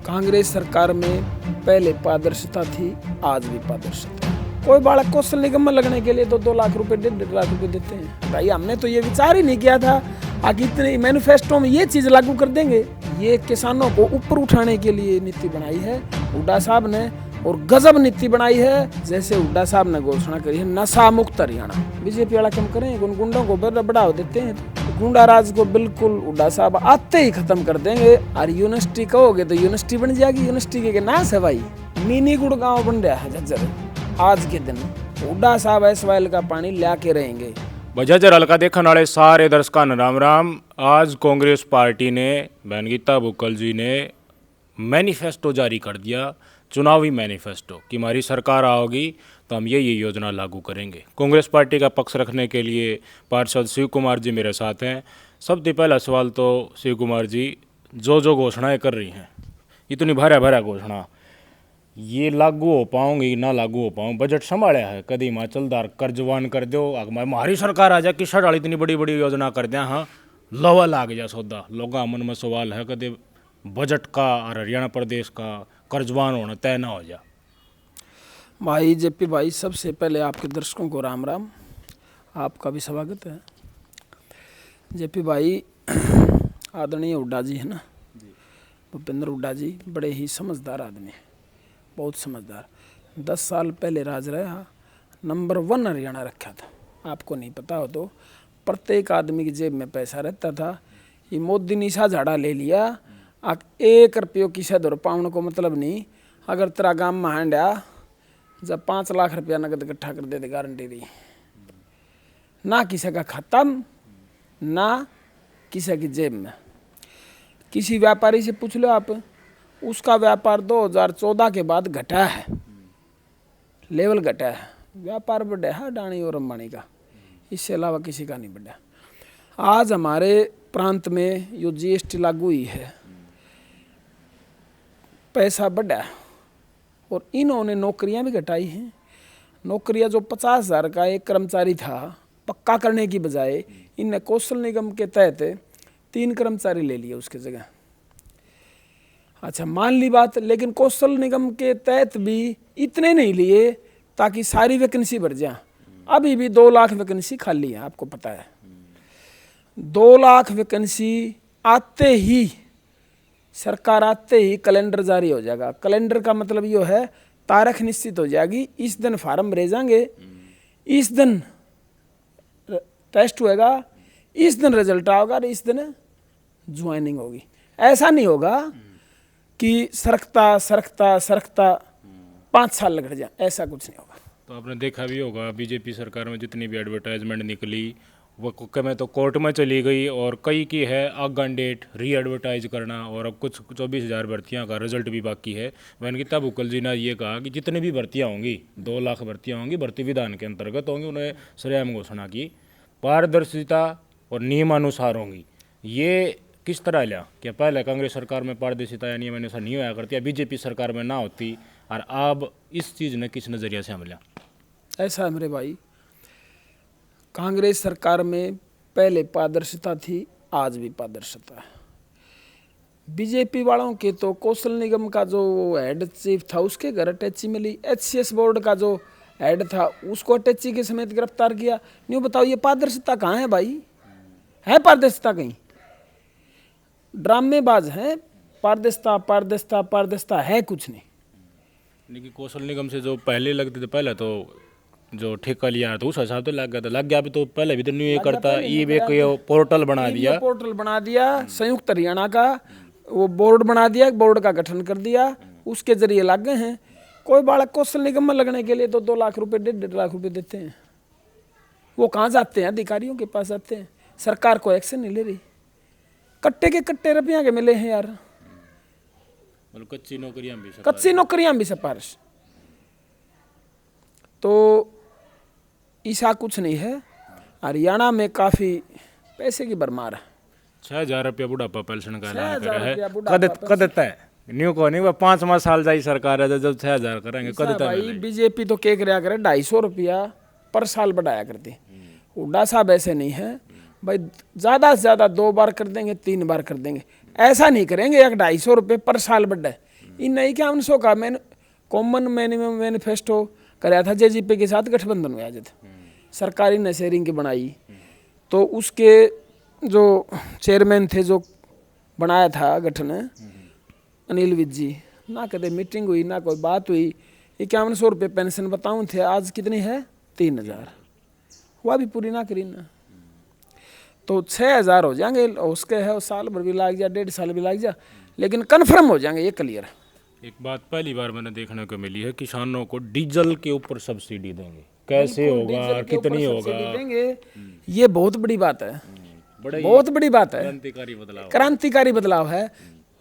कांग्रेस सरकार में पहले पारदर्शिता थी, आज भी पारदर्शिता है। कोई बालक कौशल निगम में लगने के लिए तो 2 लाख रुपए 1.5 लाख रुपए देते हैं। भाई हमने तो ये विचार ही नहीं किया था कि इतने मैनिफेस्टो में ये चीज लागू कर देंगे। ये किसानों को ऊपर उठाने के लिए नीति बनाई है हुड्डा साहब ने, और गजब नीति बनाई है। जैसे हुड्डा साहब ने घोषणा करी है नशा मुक्त हरियाणा, बीजेपी वाला कम करें, उन गुंडों को बढ़ावा देते हैं। तो गुंडा राज को बिल्कुल हुड्डा साहब आते ही खत्म कर देंगे। और यूनिवर्सिटी कहोगे तो यूनिवर्सिटी बन जाएगी। यूनिवर्सिटी के नाम है भाई मिनी गुड़गांव बन रहा है झज्जर। आज के दिन हुड्डा साहब एसवाइल का पानी ला के रहेंगे। बजर हल्का देखने वाले सारे दर्शकों ने राम राम। आज कांग्रेस पार्टी ने बहन गीता बुक्कल जी ने मैनिफेस्टो जारी कर दिया, चुनावी मैनिफेस्टो, कि हमारी सरकार आओगी तो हम ये योजना लागू करेंगे। कांग्रेस पार्टी का पक्ष रखने के लिए पार्षद शिव कुमार जी मेरे साथ हैं। सबसे पहला सवाल तो शिव कुमार जी, जो घोषणाएं कर रही हैं, इतनी भरा घोषणा, ये लागू हो पाऊंगी ना लागू हो पाऊँ? बजट संभाला है कभी हिमाचलदार कर्जवान कर दो, हमारी सरकार आ जाए किसान वाली इतनी बड़ी बड़ी योजना कर दें, हाँ लोहा लाग जा सौदा। लोगों मन में सवाल है कभी बजट का और हरियाणा प्रदेश का कर्जवान होना तय ना हो जा। भाई जेपी भाई, सबसे पहले आपके दर्शकों को राम राम, आपका भी स्वागत है। जेपी भाई आदरणीय हुड्डा जी है ना, भूपेंद्र हुड्डा जी बड़े ही समझदार आदमी हैं, बहुत समझदार। 10 साल पहले राज रहा, नंबर 1 हरियाणा रखा था। आपको नहीं पता हो तो प्रत्येक आदमी की जेब में पैसा रहता था। ये मोदी निशा झाड़ा ले लिया, 1 रुपये किसे दो पाउन को मतलब नहीं। अगर तेरा गांव में हांडा जब 5 लाख रुपया नकद इकट्ठा कर दे गारंटी दी, ना किसी का खाता ना किसी की जेब में। किसी व्यापारी से पूछ लो आप, उसका व्यापार 2014 के बाद घटा है, लेवल घटा है। व्यापार बढ़ा है अडानी और अंबानी का, इससे अलावा किसी का नहीं बढ़ा। आज हमारे प्रांत में जो जीएसटी लागू हुई है, पैसा बढ़ा और इन्होंने नौकरियां भी घटाई हैं। नौकरियां जो 50,000 का एक कर्मचारी था पक्का करने की बजाय, इनने कौशल निगम के तहत 3 कर्मचारी ले लिए उसके जगह। अच्छा मान ली बात, लेकिन कौशल निगम के तहत भी इतने नहीं लिए ताकि सारी वैकेंसी भर जाए। अभी भी 2 लाख वैकेंसी खाली है, आपको पता है। 2 लाख वैकेंसी आते ही, सरकार आते ही कैलेंडर जारी हो जाएगा। कैलेंडर का मतलब ये है तारीख निश्चित हो जाएगी, इस दिन फार्म भरे जाएंगे, इस दिन टेस्ट होएगा, इस दिन रिजल्ट आएगा और इस दिन ज्वाइनिंग होगी। ऐसा नहीं होगा कि सरकता 5 साल लग जाए, ऐसा कुछ नहीं होगा। तो आपने देखा भी होगा बीजेपी सरकार में जितनी भी एडवर्टाइजमेंट निकली वो में तो कोर्ट में चली गई, और कई की है आगान डेट री एडवर्टाइज करना, और अब कुछ 24,000 भर्तियाँ का रिजल्ट भी बाकी है। बहन गीता बुक्कल जी ने ये कहा कि जितनी भी भर्तियाँ होंगी, 2 लाख भर्तियाँ होंगी, भर्ती विधान के अंतर्गत होंगी, उन्हें सरेआम घोषणा की, पारदर्शिता और नियमानुसार होंगी। ये किस तरह लिया? क्या पहले कांग्रेस सरकार में पारदर्शिता या नियमानुसार नहीं होया करती, या बीजेपी सरकार में ना होती, और अब इस चीज़ ने किस नज़रिया से हमला? ऐसा है मेरे भाई, कांग्रेस सरकार में पहले पारदर्शिता थी, आज भी पारदर्शिता है। बीजेपी वालों के तो कौशल निगम का जो हेड चीफ था उसके घर अटैची मिली, एचसीएस बोर्ड का जो हेड था उसको अटैची के समेत गिरफ्तार किया। न्यू बताओ ये पारदर्शिता कहाँ है भाई? है पारदर्शिता कहीं? ड्रामेबाज हैं। पारदर्शिता है कुछ नहीं। लेकिन कौशल निगम से जो पहले लगते थे, पहले तो जो ठेका लिया तो उस हिसाब से लग गया भी तो पहले भी तो नहीं ये करता। ये पोर्टल बना दिया संयुक्त हरियाणा का, वो बोर्ड बना दिया, बोर्ड का गठन कर दिया, उसके जरिए लग गए हैं। कोई बालक कौशल निगम में लगने के लिए तो 2 लाख रुपए 1.5 लाख रुपए देते हैं। वो कहाँ जाते हैं? अधिकारियों के पास जाते हैं। सरकार को एक्शन नहीं ले रही। कट्टे के कट्टे रुपया के मिले हैं यार। कच्ची नौकरियां भी सिफारिश। तो ऐसा कुछ नहीं है। हरियाणा में काफ़ी पैसे की भरमार है। 6,000 रुपया बुढ़ापा पेंशन का ऐलान करा है। कद तय न्यू को नहीं, 5 साल जाई सरकार है, जब 6,000 करेंगे कद तय। भाई बीजेपी तो क्या कराया करे, 250 रुपया पर साल बढ़ाया करती। हुड्डा साहब ऐसे नहीं है भाई, ज़्यादा से ज़्यादा 2 बार कर देंगे, 3 बार कर देंगे, ऐसा नहीं करेंगे। 100-250 रुपये पर साल बढ़ा है, इन नहीं क्या 900 का कॉमन मिनिमम मैनिफेस्टो कराया था जेजीपी के साथ गठबंधन में आज सरकारी ने शेयरिंग की बनाई, तो उसके जो चेयरमैन थे जो बनाया था गठन अनिल विज जी, ना कदे मीटिंग हुई ना कोई बात हुई। 5100 रुपये पेंशन बताऊँ थे, आज कितनी है 3000, वह भी पूरी ना करी ना, तो 6000 हो जाएंगे। उसके है साल भर भी लग जा, 1.5 साल भी लग जा, लेकिन कन्फर्म हो जाएंगे ये क्लियर। एक बात पहली बार मैंने देखने को मिली है, किसानों को डीजल के ऊपर सब्सिडी देंगे, कैसे होगा, कितनी होगा, देंगे, ये बहुत बड़ी बात है, बहुत बड़ी बात है, क्रांतिकारी बदलाव है।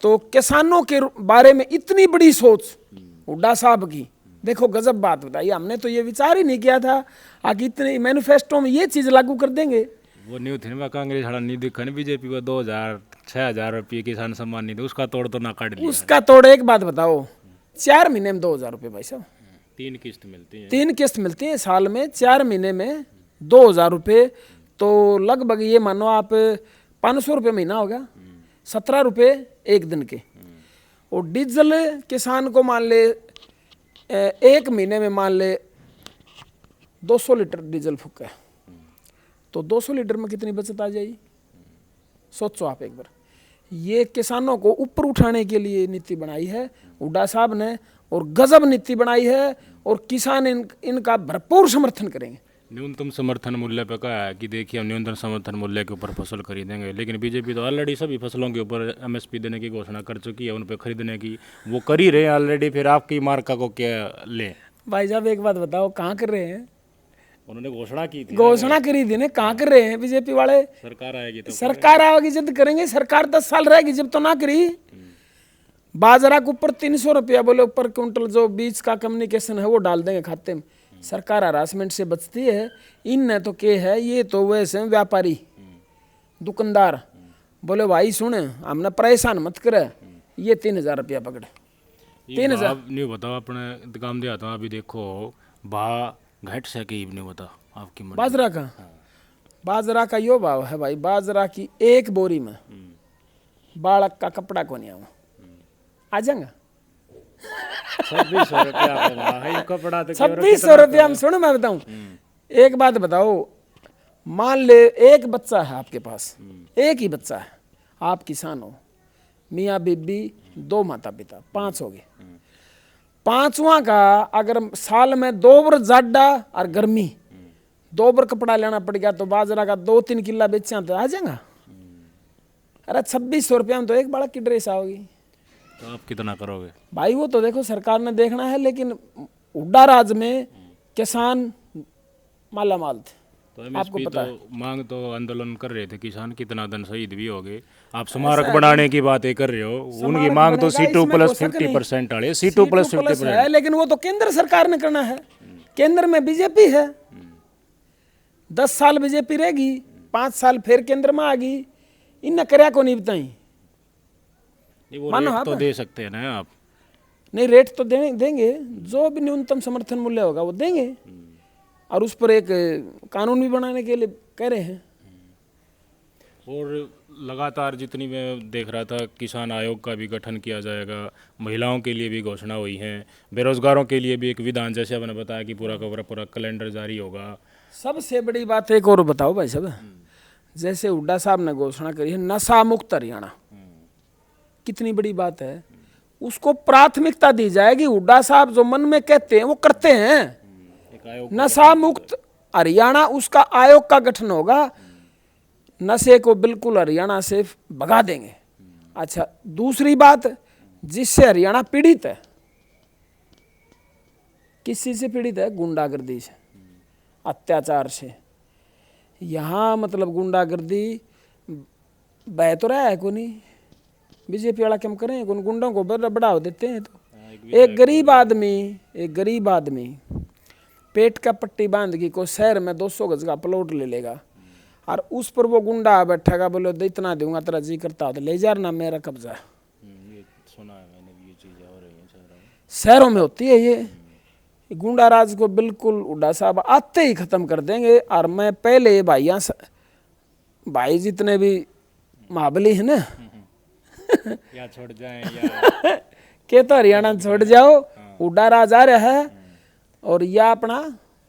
तो किसानों के बारे में इतनी बड़ी सोच हुड्डा साहब की, देखो गजब बात बताइए, हमने तो ये विचार ही नहीं किया था आगे इतने मैनिफेस्टो में ये चीज लागू कर देंगे। वो न्यू थी ना कांग्रेस हड़ा नहीं दिखा ना, बीजेपी को 2000-6000 रुपये किसान सम्मान निधि, उसका तोड़ तो ना काट दिया, उसका तोड़। एक बात बताओ, 4 महीने में 2000 रुपये भाई साहब, 3 किस्त मिलती है, 3 किस्त मिलती है साल में, 4 महीने में 2000 रुपये, तो लगभग ये मानो आप 500 रुपये महीना होगा, 17 रुपये एक दिन के। और डीजल किसान को मान ले एक महीने में मान ले 200 लीटर डीजल फूका, तो 200 लीटर में कितनी बचत आ जाएगी, सोचो आप एक बार। ये किसानों को ऊपर उठाने के लिए नीति बनाई है हुड्डा साहब ने, और गजब नीति बनाई है, और किसान इनका भरपूर समर्थन करेंगे। न्यूनतम समर्थन मूल्य पे कहा है कि देखिए हम न्यूनतम समर्थन मूल्य के ऊपर फसल खरीदेंगे, लेकिन बीजेपी तो ऑलरेडी सभी फसलों के ऊपर एमएसपी देने की घोषणा कर चुकी है, उन पे खरीदने की वो कर ही रहे हैं ऑलरेडी, फिर आपकी मार्का को क्या ले। भाई साहब एक बात बताओ, कहाँ कर रहे हैं, उन्होंने घोषणा की थी, घोषणा करी थी ने, कहाँ कर रहे हैं बीजेपी वाले। सरकार आएगी तो सरकार आएगी जब करेंगे, सरकार 10 साल रहेगी जब तो ना करी। बाजरा के ऊपर 300 रुपया बोले ऊपर क्विंटल जो बीज का कम्युनिकेशन है वो डाल देंगे खाते में, सरकार हरासमेंट से बचती है। इन तो के है, ये तो वैसे व्यापारी दुकानदार बोले भाई सुन हमने परेशान मत करे, ये 3000 रुपया पकड़, 3000 नहीं बताओ अपने काम दिया था। अभी देखो भा घट से की नहीं बता आपकी बाजरा का, बाजरा का यो भाव है भाई, बाजरा की एक बोरी में बालक का कपड़ा को नहीं आ जाएगा 2600 रुपया कपड़ा, 2600 रुपया। हम सुनो मैं बताऊं एक बात बताओ, मान ले एक बच्चा है आपके पास, एक ही बच्चा है, आप किसान हो, मियाँ बीबी 2 माता पिता, 5 हो गए, 5वां का अगर साल में 2 बार जाड़ा और गर्मी 2 बार कपड़ा लेना पड़ गया, तो बाजरा का 2-3 किला बेचा तो आ जाएगा। अरे 2600 रुपया में तो एक बालक की ड्रेस आओगी, तो आप कितना करोगे भाई? वो तो देखो सरकार ने देखना है, लेकिन हुड्डा राज में किसान माला माल थे, तो आपको पता है। तो मांग तो आंदोलन कर रहे थे किसान, कितना दिन शहीद भी हो गए, आप स्मारक बनाने की बातें कर रहे हो, उनकी मांग तो C2 + 50% वाले, C2 + 50% है, लेकिन वो तो केंद्र सरकार ने करना है, केंद्र में बीजेपी है, 10 साल बीजेपी रहेगी, 5 साल फिर केंद्र में आ गई, इन कर्या को नहीं बताई। मानो तो दे सकते हैं ना आप, नहीं रेट तो देंगे, जो भी न्यूनतम समर्थन मूल्य होगा वो देंगे, और उस पर एक कानून भी बनाने के लिए कह रहे हैं। और लगातार जितनी मैं देख रहा था, किसान आयोग का भी गठन किया जाएगा, महिलाओं के लिए भी घोषणा हुई है, बेरोजगारों के लिए भी एक विधान, जैसे आपने बताया कि पूरा का पूरा कैलेंडर जारी होगा। सबसे बड़ी बात एक और बताओ भाई साहब, जैसे हुड्डा साहब ने घोषणा करी है नशा मुक्त हरियाणा, कितनी बड़ी बात है, उसको प्राथमिकता दी जाएगी। हुड्डा साहब जो मन में कहते हैं वो करते हैं, नशा मुक्त हरियाणा, उसका आयोग का गठन होगा, नशे को बिल्कुल हरियाणा से भगा देंगे। अच्छा दूसरी बात, जिससे हरियाणा पीड़ित है, किस चीज से पीड़ित है? गुंडागर्दी से, अत्याचार से। यहाँ मतलब गुंडागर्दी बह तो रहा है को नहीं, बीजेपी वाला क्या करें, उन गुंडों को बढ़ावा देते हैं। तो एक गरीब आदमी पेट का पट्टी बांध की कोई शहर में 200 गज का प्लॉट ले लेगा, और उस पर वो गुंडा बैठेगा, बोले इतना दूंगा, तेरा जी करता हो तो ले जा ना, मेरा कब्जा। ये सुना है मैंने भी, ये चीजें हो रही हैं शहरों में होती है ये गुंडा राज को बिल्कुल हुड्डा साहब आते ही खत्म कर देंगे। और मैं पहले भाई जितने भी महाबली है ना या छोड़ जाएं या कहता हरियाणा छोड़ जाओ, उड़ा राज आ रहा है और या अपना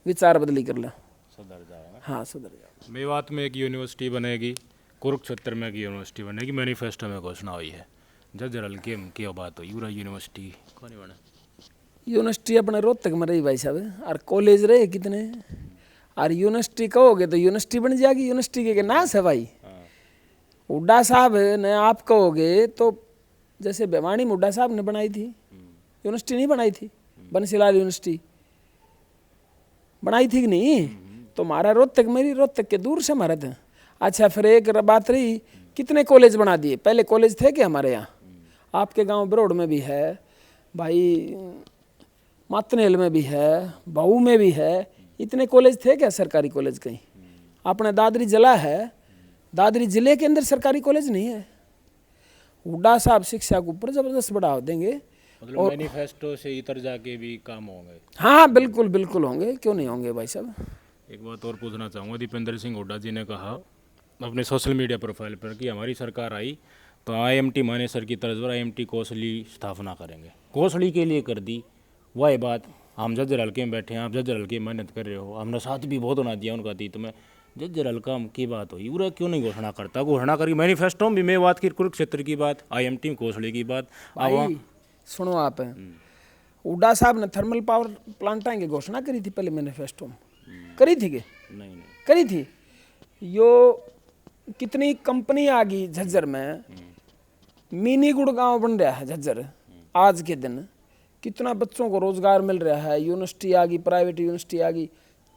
विचार बदली कर लो। सुधर जाओ। हाँ सुधर जाओ। मेवात में एक यूनिवर्सिटी बनेगी, कुरुक्षेत्र में एक यूनिवर्सिटी बनेगी, मैनिफेस्टो में घोषणा हुई है। जज्जर हल्के में क्या बात हुई, पूरा यूनिवर्सिटी कौन बना? यूनिवर्सिटी अपने रोहतक में रही भाई साहब, और कॉलेज रहे कितने, और यूनिवर्सिटी कहोगे तो यूनिवर्सिटी बन जाएगी। यूनिवर्सिटी के नाश है भाई। हुड्डा साहब ने आप कहोगे तो जैसे भिवानी में हुड्डा साहब ने बनाई थी यूनिवर्सिटी, नहीं बनाई थी? बनसीलाल यूनिवर्सिटी बनाई थी कि नहीं? तो हमारा रोहतक, मेरी रोहतक के दूर से हमारा था। अच्छा फिर एक बात रही, कितने कॉलेज बना दिए? पहले कॉलेज थे क्या हमारे यहाँ? आपके गांव बरोड़ में भी है भाई, मातनेल में भी है, भाऊ में भी है। इतने कॉलेज थे क्या सरकारी कॉलेज? कहीं अपने दादरी जिला है, दादरी जिले के अंदर सरकारी कॉलेज नहीं है। हुड्डा साहब शिक्षा के ऊपर जबरदस्त बढ़ावा देंगे। मतलब मैनिफेस्टो से इतर जाके भी काम होंगे। हाँ बिल्कुल बिल्कुल होंगे, क्यों नहीं होंगे भाई साहब। एक बात और पूछना चाहूँगा, दीपेंद्र सिंह हुड्डा जी ने कहा अपने सोशल मीडिया प्रोफाइल पर कि हमारी सरकार आई तो आईएमटी मानेसर की तर्ज पर आईएमटी कौशली स्थापना करेंगे। कौशली के लिए कर दी वही बात। हम जज्जर हल्के में बैठे हैं, आप जज्जर हल्के में मेहनत कर रहे हो, हमने साथ भी बहुत होना दिया उनका अतीत में। जज्जर हल्का की बात हुई, पूरा क्यों नहीं घोषणा करता? घोषणा करके मैनिफेस्टो में भी मैं बात की, कुरुक्षेत्र की बात, आईएमटी में कौशली की बात। भाई सुनो आप, हुड्डा साहब ने थर्मल पावर प्लांट की घोषणा करी थी पहले मैनिफेस्टो में, करी थी कि नहीं नहीं करी थी? यो कितनी कंपनी आ गई झज्जर में, मिनी गुड़गांव बन रहा है झज्जर आज के दिन, कितना बच्चों को रोजगार मिल रहा है, यूनिवर्सिटी आ गई, प्राइवेट यूनिवर्सिटी आ गई,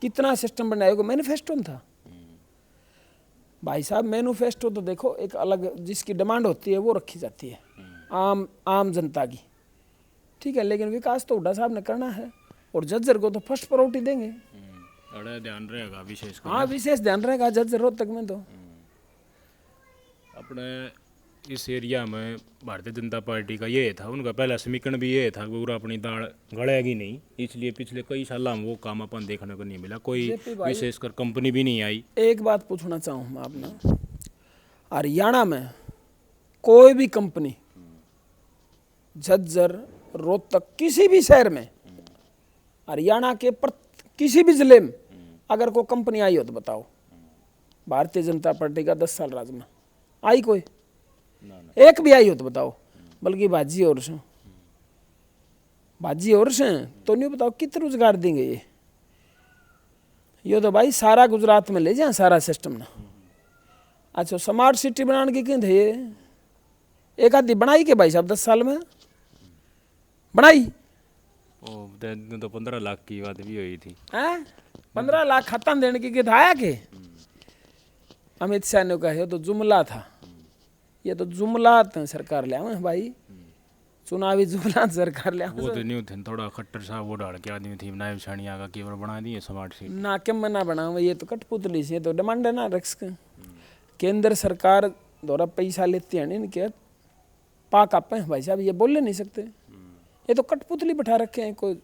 कितना सिस्टम बनाया। को मैनिफेस्टो में था भाई साहब। मैनिफेस्टो तो देखो एक अलग, जिसकी डिमांड होती है वो रखी जाती है, आम जनता की, ठीक है। लेकिन विकास तो हुड्डा साहब ने करना है, और झज्जर को तो फर्स्ट प्रायोरिटी देंगे। अरे ध्यान रहेगा विशेष। हाँ विशेष ध्यान रहेगा झज्जर रोहतक में। तो अपने इस एरिया में भारतीय जनता पार्टी का ये था, उनका पहला समीकरण भी ये था कि पूरा अपनी दाढ़ गड़ेगी नहीं, इसलिए पिछले कई साल में वो काम अपन देखने को नहीं मिला, कोई विशेषकर कंपनी भी नहीं आई। एक बात पूछना चाहूँ मैं आपने, हरियाणा में कोई भी कंपनी झज्जर रोहतक किसी भी शहर में, हरियाणा के किसी भी जिले में अगर कोई कंपनी आई हो तो बताओ, भारतीय जनता पार्टी का 10 साल राज में आई कोई? एक भी आई हो तो बताओ। बल्कि भाजी और से तो नहीं बताओ कितने रोजगार देंगे ये तो भाई सारा गुजरात में ले जाए सारा सिस्टम ना। अच्छा स्मार्ट सिटी बनाने की क्यों थे? एक आधी बनाई के भाई साहब 10 साल में बनाई? तो 15 लाख की बात भी हुई थी। 15 लाख खत्म देने की आया के? अमित शाह ने कहा तो जुमला था, ये तो जुमला सरकार ले भाई, चुनावी जुमला सरकार ले। वो तो नहीं थे थोड़ा खट्टर साहब, वो डाल के आदमी थी नायब छानिया का केवल बना दिए स्मार्ट सिटी ना, क्यों मना बनाओ? ये तो कठपुतली से, ये तो डिमांड है ना रक्स के। केंद्र सरकार द्वारा पैसा लेती है इनके पाक आप भाई साहब, ये बोल नहीं सकते। ये तो कठपुतली बैठा रखे हैं, कोई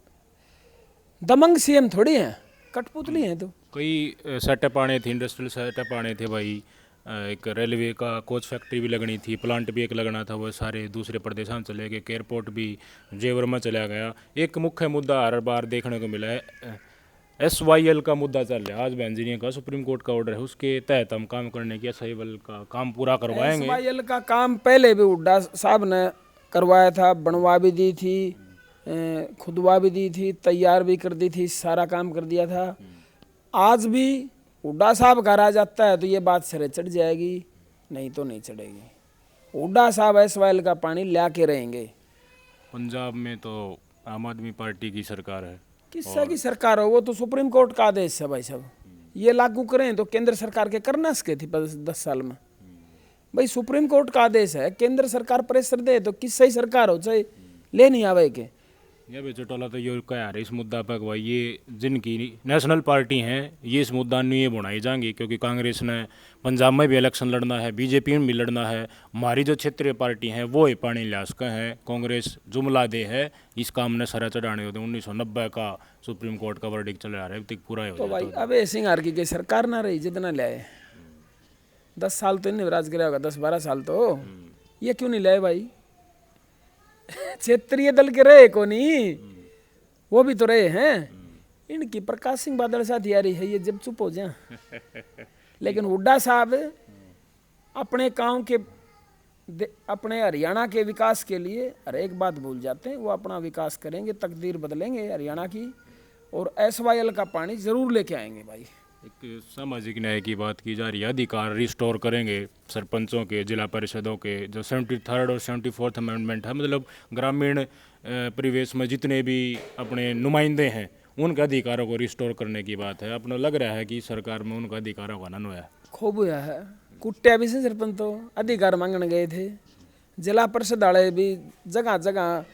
दमंग सीएम थोड़ी है, कठपुतली है। तो कई सेटअप आने थे, इंडस्ट्रियल सेटअप आने थे भाई, एक रेलवे का कोच फैक्ट्री भी लगनी थी, प्लांट भी एक लगना था, वो सारे दूसरे प्रदेशों में चले गए, एयरपोर्ट भी जेवर में चला गया। एक मुख्य मुद्दा हर बार देखने को मिला है, SYL का मुद्दा चल रहा है। आज बहन जी ने कहा सुप्रीम कोर्ट का ऑर्डर है, उसके तहत हम काम करने की SYL का काम पूरा करवाएंगे। SYL का काम पहले भी हुड्डा साहब ने करवाया था, बनवा भी दी थी, खुदवा भी दी थी, तैयार भी कर दी थी, सारा काम कर दिया था। आज भी हुड्डा साहब घर आ जाता है तो ये बात सिरे चढ़ जाएगी, नहीं तो नहीं चढ़ेगी। हुड्डा साहब SYL का पानी ला के रहेंगे। पंजाब में तो आम आदमी पार्टी की सरकार है। किसका की सरकार हो? वो तो सुप्रीम कोर्ट का आदेश है भाई साहब, ये लागू करें तो केंद्र सरकार के करना सके थी 10 साल में। भाई सुप्रीम कोर्ट का आदेश है, केंद्र सरकार प्रेशर दे तो किस सही सरकार हो चाहे ले नहीं आवे के। ये भी चटोला तो ये कह रहे इस मुद्दा पर भाई, ये जिनकी नेशनल पार्टी हैं ये इस मुद्दा नहीं ये बुनाई जाएंगी, क्योंकि कांग्रेस ने पंजाब में भी इलेक्शन लड़ना है, बीजेपी में भी लड़ना है, हमारी जो क्षेत्रीय पार्टी हैं वो ही पानी ल्यास का है, कांग्रेस जुमला दे है, इस काम ने सरा चढ़ाने होते। 1990 का सुप्रीम कोर्ट का वर्डिक्ट चल रहा है, अब तक पूरा हो तो भाई जाता। अब सिंगार की सरकार ना रही जितना लाए, 10 साल तो इन्हें राज गिरा होगा, 10-12 साल तो ये क्यों नहीं लाए भाई? क्षेत्रीय दल के रहे को नहीं, वो भी तो रहे हैं। इनकी प्रकाश सिंह बादल सा तैयारी है ये जब चुप हो जाए। लेकिन हुड्डा साहब अपने गांव के अपने हरियाणा के विकास के लिए हर एक बात भूल जाते हैं। वो अपना विकास करेंगे, तकदीर बदलेंगे हरियाणा की, और SYL का पानी जरूर लेके आएंगे भाई। एक सामाजिक न्याय की बात की जा रही है, अधिकार रिस्टोर करेंगे सरपंचों के, जिला परिषदों के। जो 73rd और 74th अमेंडमेंट है, मतलब ग्रामीण परिवेश में जितने भी अपने नुमाइंदे हैं उनके अधिकारों को रिस्टोर करने की बात है। अपना लग रहा है कि सरकार में उनका अधिकारों का हनन हुआ है। खूब हुआ है। कुटिया भी से सरपंच तो अधिकार मांगने गए थे। जिला परिषद वाले भी जगह जगह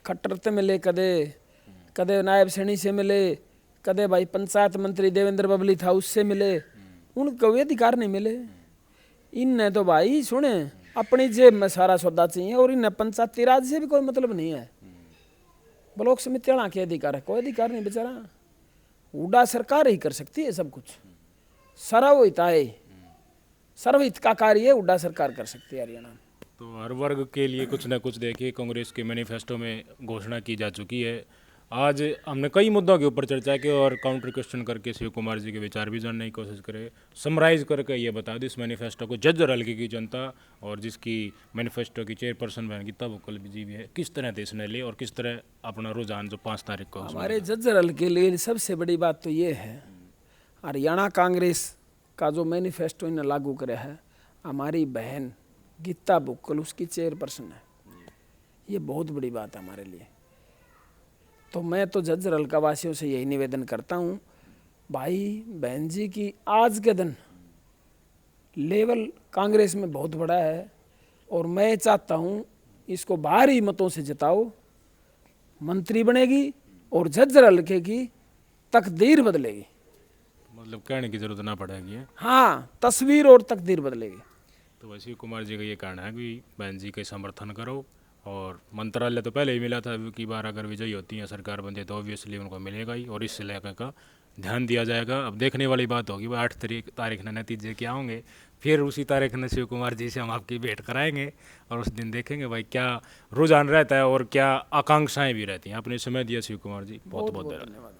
खट्टर मिले, कदे कदे नायब सैनी से मिले, कदे भाई पंचायत मंत्री देवेंद्र बबली था उससे मिले, उनको भी अधिकार नहीं मिले। इनने तो भाई सुने अपनी जेब में सारा सौदा चाहिए, और इन्हें पंचायती राज से भी कोई मतलब नहीं है। ब्लॉक समिति वाला के अधिकार है, कोई अधिकार नहीं बेचारा। हुड्डा सरकार ही कर सकती है सब कुछ। सर्वहित का कार्य हुड्डा सरकार कर सकती है हरियाणा में। तो हर वर्ग के लिए कुछ ना कुछ देखिए कांग्रेस के मैनिफेस्टो में घोषणा की जा चुकी है। आज हमने कई मुद्दों के ऊपर चर्चा की और काउंटर क्वेश्चन करके शिव कुमार जी के विचार भी जानने की कोशिश करें। समराइज करके ये बता दें इस मैनिफेस्टो को, झज्जर हल्के की जनता और जिसकी मैनिफेस्टो की चेयरपर्सन बहन गीता बुक्कल जी भी है, किस तरह देशने लिए और किस तरह अपना रुझान जो 5 तारीख को हमारे झज्जर हल्के के लिए सबसे बड़ी बात तो ये है, हरियाणा कांग्रेस का जो मैनिफेस्टो इन्हें लागू कराया है, हमारी बहन गीता बुक्कल उसकी चेयरपर्सन है। ये बहुत बड़ी बात है हमारे लिए। तो मैं तो झज्जर हल्का वासियों से यही निवेदन करता हूँ, भाई बहन जी की आज के दिन लेवल कांग्रेस में बहुत बड़ा है, और मैं चाहता हूँ इसको भारी मतों से जिताओ, मंत्री बनेगी और झज्जर हल्के की तकदीर बदलेगी। मतलब कहने की जरूरत ना पड़ेगी। हाँ, तस्वीर और तकदीर बदलेगी। तो वैसे कुमार जी का ये कहना है कि बहन जी का समर्थन करो, और मंत्रालय तो पहले ही मिला था, अब की बार अगर विजयी होती है सरकार बनती है तो ऑब्वियसली उनको मिलेगा ही, और इस इलाके का ध्यान दिया जाएगा। अब देखने वाली बात होगी भाई 8 तारीख ने नतीजे क्या होंगे, फिर उसी तारीख ने शिव कुमार जी से हम आपकी भेंट कराएंगे और उस दिन देखेंगे भाई क्या रुझान रहता है और क्या आकांक्षाएं भी रहती हैं। आपने समय दिया शिव कुमार जी, बहुत बहुत धन्यवाद।